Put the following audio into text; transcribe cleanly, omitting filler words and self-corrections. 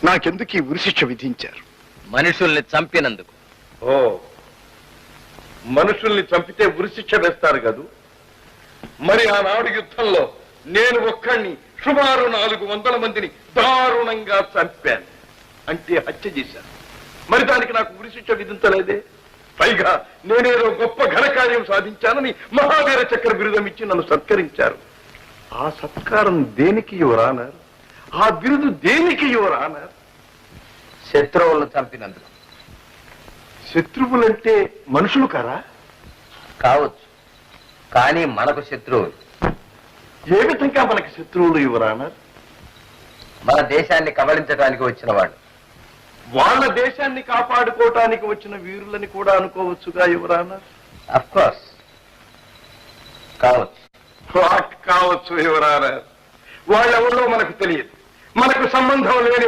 నాకెందుకు ఈ ఉరిశిక్ష విధించారు? మనుషుల్ని చంపినందుకు. ఓ, మనుషుల్ని చంపితే ఉరిశిక్ష వేస్తారు కదూ. మరి ఆనాడు యుద్ధంలో నేను ఒక్కడిని సుమారు 400 మందిని దారుణంగా చంపాను. అంటే హత్య చేశాను. మరి దానికి నాకు ఉరిశిక్ష విధించలేదే. పైగా నేనేదో గొప్ప ఘనకార్యం సాధించానని మహావీర చక్ర బిరుదం ఇచ్చి నన్ను సత్కరించారు. ఆ సత్కారం దేనికి యువరానర్? ఆ బిరుదు దేనికి యువరానర్? శత్రువులను చంపినందుకు. శత్రువులంటే మనుషులు కారా? కావచ్చు, కానీ మనకు శత్రువులు. ఏ విధంగా మనకి శత్రువులు యువరానర్? మన దేశాన్ని కబళించడానికి వచ్చిన వాడు. వాళ్ళ దేశాన్ని కాపాడుకోవటానికి వచ్చిన వీరులని కూడా అనుకోవచ్చుగా యువరానర్? అఫ్ కోర్స్ కావచ్చు. కావచ్చు యువరానర్. వాళ్ళెవరో మనకు తెలియదు. మనకు సంబంధం లేని